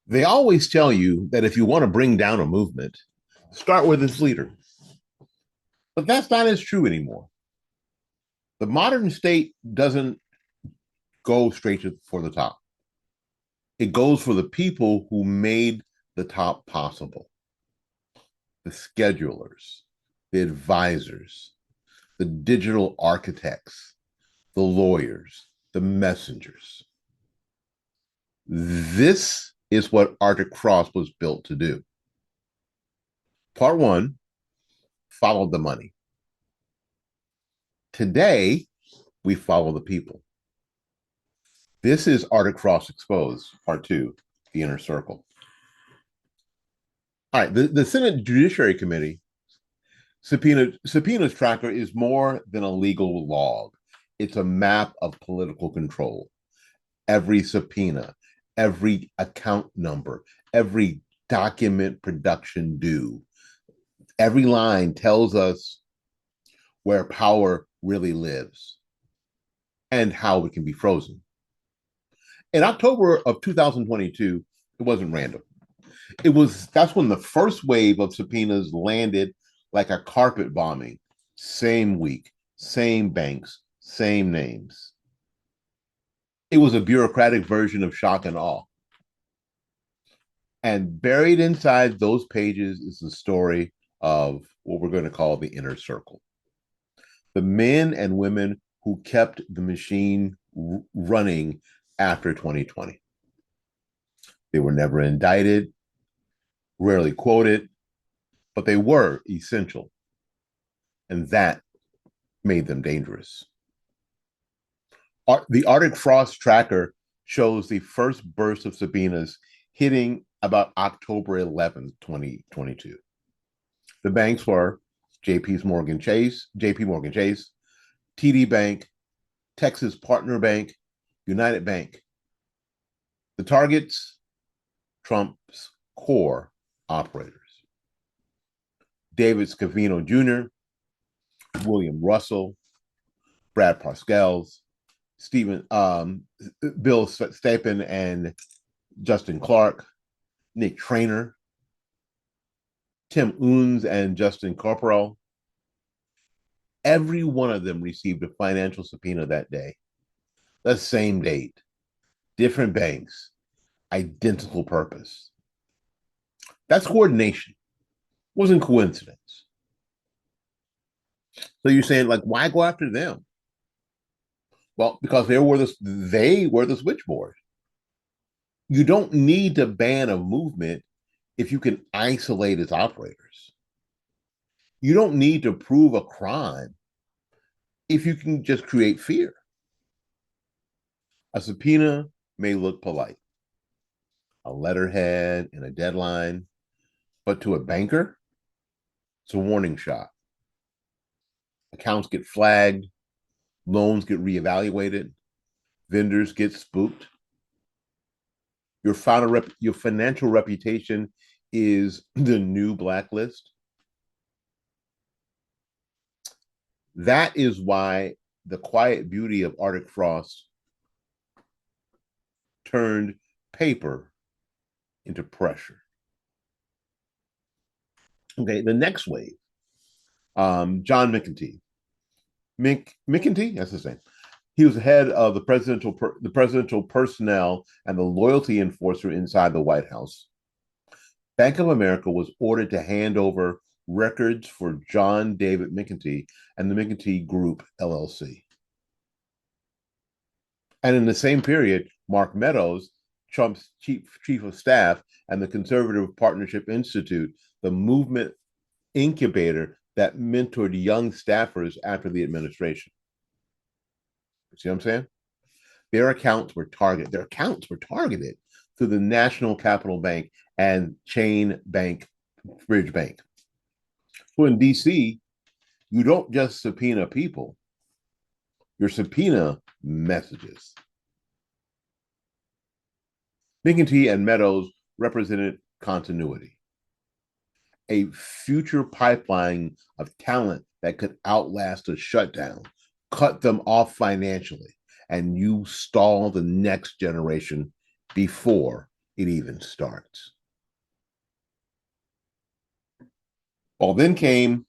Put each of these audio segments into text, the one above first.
They always tell you that if you want to bring down a movement, start with its leader. But that's not as true anymore. The modern state doesn't go for the top. It goes for the people who made the top possible: the schedulers, the advisors, the digital architects, the lawyers, the messengers. This is what Arctic Cross was built to do. Part one, followed the money. Today, we follow the people. This is Arctic Cross Exposed, Part two, the inner circle. All right, the Senate Judiciary Committee subpoenas tracker is more than a legal log. It's a map of political control. Every subpoena, every account number, every document production due, every line tells us where power really lives and how it can be frozen. In October of 2022, it wasn't random. That's when the first wave of subpoenas landed like a carpet bombing. Same week, same banks, same names. It was a bureaucratic version of shock and awe. And buried inside those pages is the story of what we're going to call the inner circle. The men and women who kept the machine running after 2020. They were never indicted, rarely quoted, but they were essential. And that made them dangerous. The Arctic Frost tracker shows the first burst of subpoenas hitting about October 11th, 2022. The banks were JP Morgan Chase, TD Bank, Texas Partner Bank, United Bank. The targets, Trump's core operators. David Scavino Jr., William Russell, Brad Parscale, Bill Stepien and Justin Clark, Nick Traynor, Tim Unz and Justin Caporale. Every one of them received a financial subpoena that day. The same date, different banks, identical purpose. That's coordination. It wasn't coincidence. So you're saying, like, why go after them? Well, because they were the switchboard. You don't need to ban a movement if you can isolate its operators. You don't need to prove a crime if you can just create fear. A subpoena may look polite, a letterhead and a deadline, but to a banker, it's a warning shot. Accounts get flagged, loans get reevaluated, vendors get spooked. Your financial reputation is the new blacklist. That is why the quiet beauty of Arctic Frost turned paper into pressure. Okay, the next wave, John McEntee. McEntee, that's his name. He was head of the presidential personnel and the loyalty enforcer inside the White House. Bank of America was ordered to hand over records for John David McEntee and the McEntee Group, LLC. And in the same period, Mark Meadows, Trump's chief of staff, and the Conservative Partnership Institute, the movement incubator that mentored young staffers after the administration. See what I'm saying? Their accounts were targeted through the National Capital Bank and Chain Bank, Bridge Bank. So in DC, you don't just subpoena people, you subpoena messages. McEntee and Meadows represented continuity, a future pipeline of talent that could outlast a shutdown, cut them off financially, and you stall the next generation before it even starts. Well, then came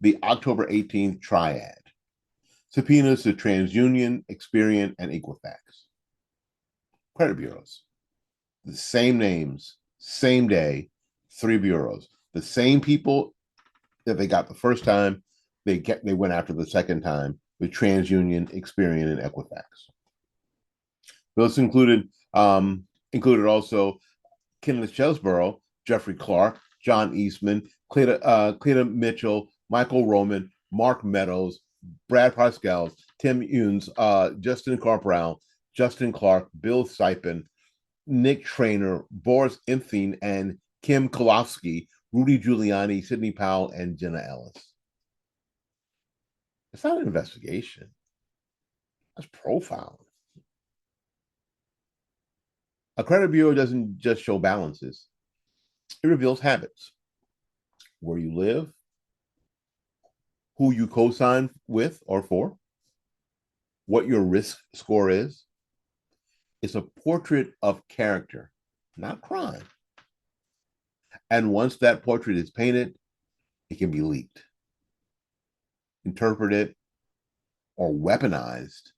the October 18th triad, subpoenas to TransUnion, Experian, and Equifax. Credit bureaus, the same names, same day, three bureaus, the same people that they got the first time, they went after the second time with TransUnion, Experian, and Equifax. Those included also Kenneth Chesborough, Jeffrey Clark, John Eastman, Cleta Mitchell, Michael Roman, Mark Meadows, Brad Parscale, Tim Euns, Justin Caporale, Justin Clark, Bill Stepien, Nick Traynor, Boris Epshteyn, and Kim Kolofsky, Rudy Giuliani, Sidney Powell, and Jenna Ellis. It's not an investigation. That's profiling. A credit bureau doesn't just show balances. It reveals habits. Where you live, who you co-sign with or for, what your risk score is. It's a portrait of character, not crime. And once that portrait is painted, it can be leaked, interpreted, or weaponized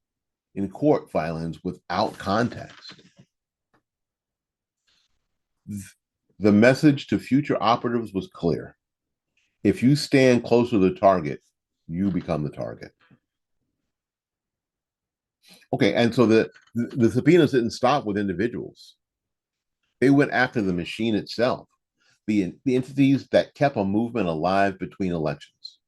in court filings without context. The message to future operatives was clear. If you stand close to the target, you become the target. Okay, and so the subpoenas didn't stop with individuals. They went after the machine itself, the entities that kept a movement alive between elections.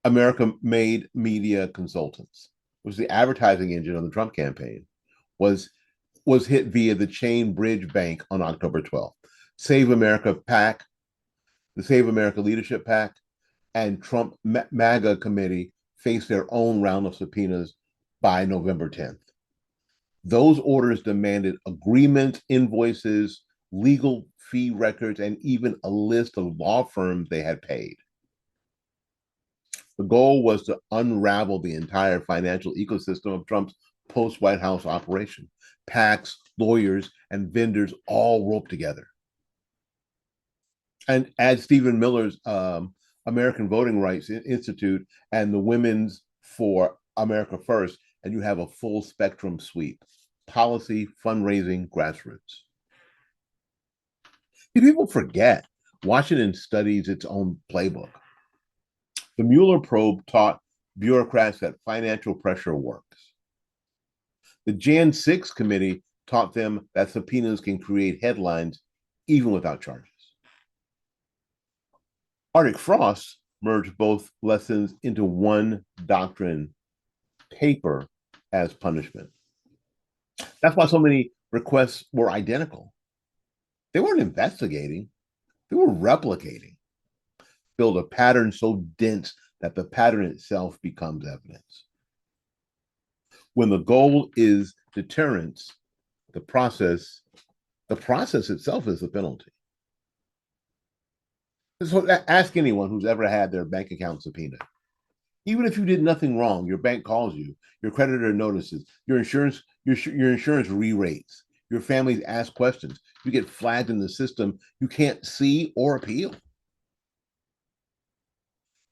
America Made Media Consultants, which was the advertising engine of the Trump campaign, was hit via the Chain Bridge Bank on October 12th. Save America PAC, the Save America Leadership PAC, and Trump MAGA Committee faced their own round of subpoenas by November 10th. Those orders demanded agreements, invoices, legal fee records, and even a list of law firms they had paid. The goal was to unravel the entire financial ecosystem of Trump's post-White House operation. PACs, lawyers, and vendors all roped together. And add Stephen Miller's American Voting Rights Institute and the Women's for America First, and you have a full spectrum sweep: policy, fundraising, grassroots. People forget Washington studies its own playbook. The Mueller probe taught bureaucrats that financial pressure works. The Jan 6 committee taught them that subpoenas can create headlines even without charges. Arctic Frost merged both lessons into one doctrine: paper as punishment. That's why so many requests were identical. They weren't investigating, they were replicating. Build a pattern so dense that the pattern itself becomes evidence. When the goal is deterrence, the process itself is the penalty. So ask anyone who's ever had their bank account subpoenaed. Even if you did nothing wrong, your bank calls you, your creditor notices, your insurance re-rates, your family asks questions, you get flagged in the system, you can't see or appeal.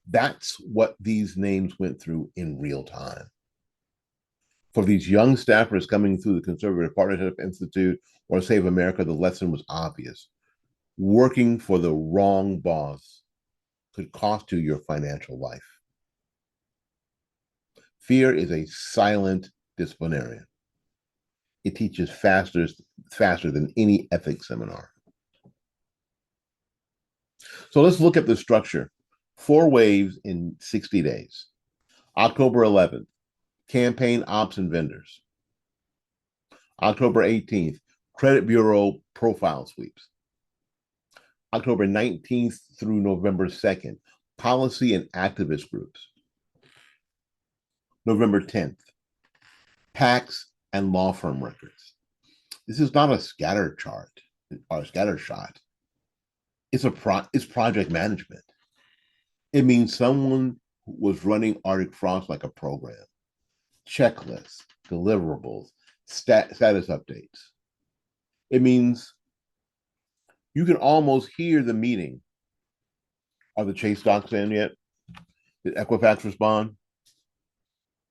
That's what these names went through in real time. For these young staffers coming through the Conservative Partnership Institute or Save America, the lesson was obvious. Working for the wrong boss could cost you your financial life. Fear is a silent disciplinarian. It teaches faster than any ethics seminar. So let's look at the structure. 4 waves in 60 days. October 11th, campaign ops and vendors. October 18th, credit bureau profile sweeps. October 19th through November 2nd, policy and activist groups. November 10th, PACs and law firm records. This is not a scatter chart or a scatter shot. It's project management. It means someone was running Arctic Frost like a program. checklists, deliverables, status updates. It means you can almost hear the meeting. Are the Chase stocks in yet? Did Equifax respond?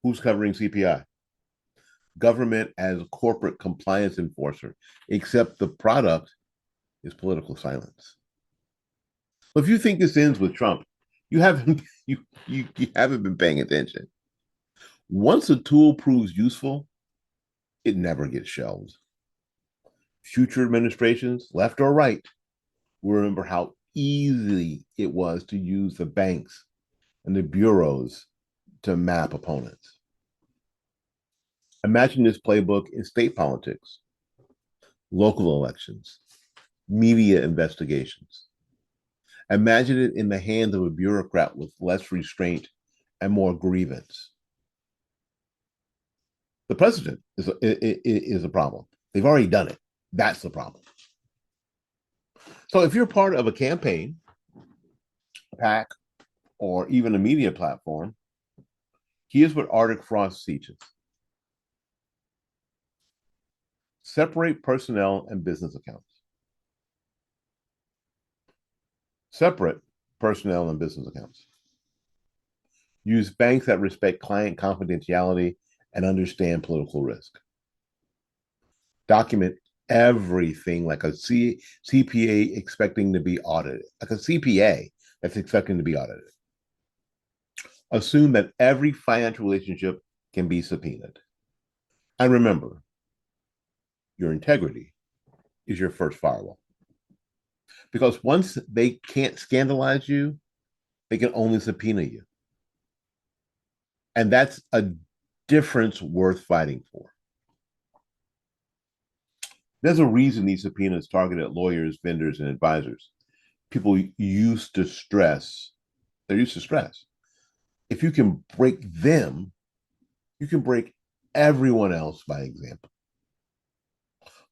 Who's covering CPI? Government as a corporate compliance enforcer, except the product is political silence. If you think this ends with Trump, you haven't you haven't been paying attention. Once a tool proves useful, it never gets shelved. Future administrations, left or right, will remember how easy it was to use the banks and the bureaus to map opponents. Imagine this playbook in state politics, local elections, media investigations. Imagine it in the hands of a bureaucrat with less restraint and more grievance. The president is a problem. They've already done it. That's the problem. So if you're part of a campaign, a PAC, or even a media platform, here's what Arctic Frost teaches. Separate personnel and business accounts. Separate personnel and business accounts. Use banks that respect client confidentiality and understand political risk. Document everything like a CPA expecting to be audited, like a CPA that's expecting to be audited. Assume that every financial relationship can be subpoenaed. And remember, your integrity is your first firewall. Because once they can't scandalize you, they can only subpoena you. And that's a difference worth fighting for. There's a reason these subpoenas targeted lawyers, vendors, and advisors. People used to stress. They're used to stress. If you can break them, you can break everyone else by example.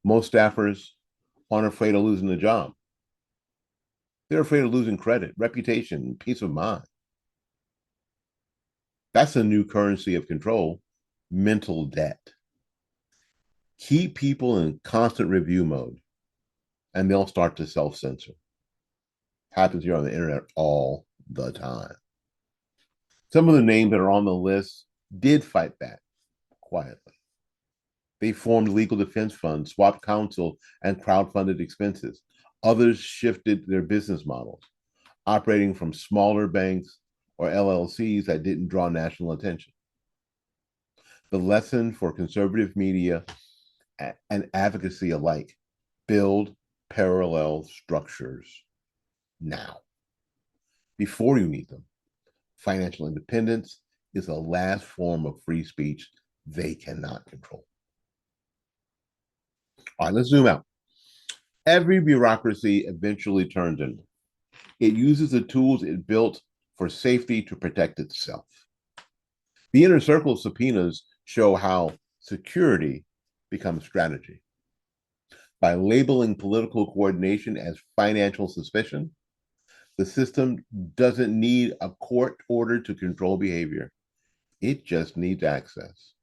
Most staffers aren't afraid of losing the job. They're afraid of losing credit, reputation, peace of mind. That's a new currency of control, mental debt. Keep people in constant review mode, and they'll start to self-censor. Happens here on the internet all the time. Some of the names that are on the list did fight back quietly. They formed legal defense funds, swapped counsel, and crowdfunded expenses. Others shifted their business models, operating from smaller banks or LLCs that didn't draw national attention. The lesson for conservative media and advocacy alike: build parallel structures now, before you need them. Financial independence is the last form of free speech they cannot control. All right, let's zoom out. Every bureaucracy eventually turns inward. It uses the tools it built for safety to protect itself. The inner circle subpoenas show how security becomes strategy. By labeling political coordination as financial suspicion, the system doesn't need a court order to control behavior. It just needs access.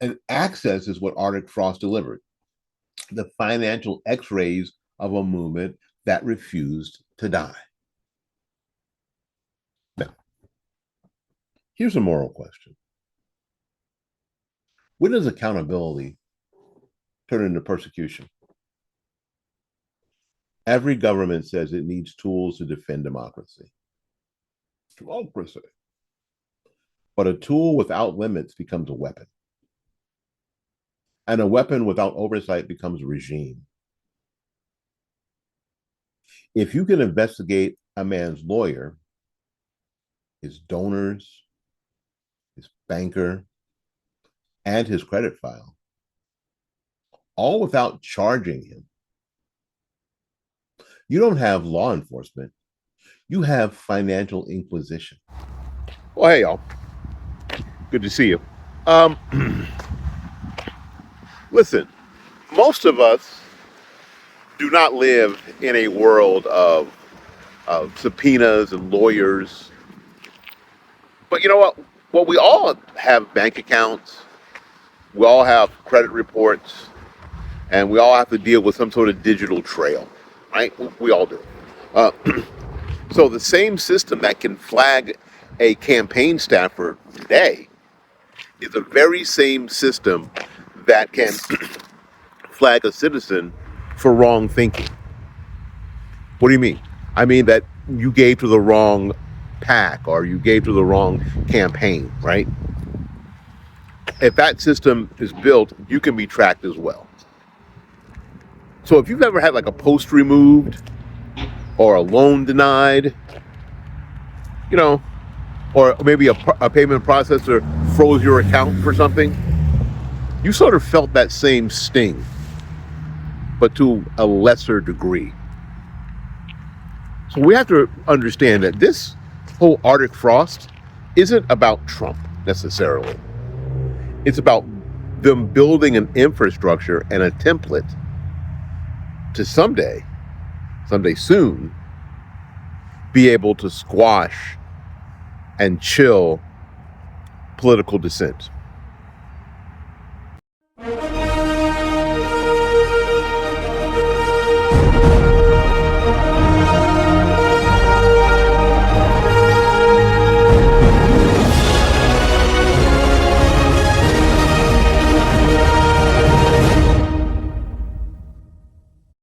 And access is what Arctic Frost delivered: the financial x-rays of a movement that refused to die. Now, here's a moral question. When does accountability turn into persecution? Every government says it needs tools to defend democracy. Democracy. But a tool without limits becomes a weapon. And a weapon without oversight becomes a regime. If you can investigate a man's lawyer, his donors, his banker, and his credit file, all without charging him, you don't have law enforcement. You have financial inquisition. Well, hey, y'all. Good to see you. Um, Listen, most of us do not live in a world of subpoenas and lawyers. But you know what? Well, we all have bank accounts, we all have credit reports, and we all have to deal with some sort of digital trail, right? We all do. Uh, so the same system that can flag a campaign staffer today is the very same system that can flag a citizen for wrong thinking. What do you mean? I mean that you gave to the wrong PAC or you gave to the wrong campaign, right? If that system is built, you can be tracked as well. So if you've ever had like a post removed or a loan denied, you know, or maybe a payment processor froze your account for something, you sort of felt that same sting, but to a lesser degree. So we have to understand that this whole Arctic frost isn't about Trump necessarily. It's about them building an infrastructure and a template to someday soon, be able to squash and chill political dissent.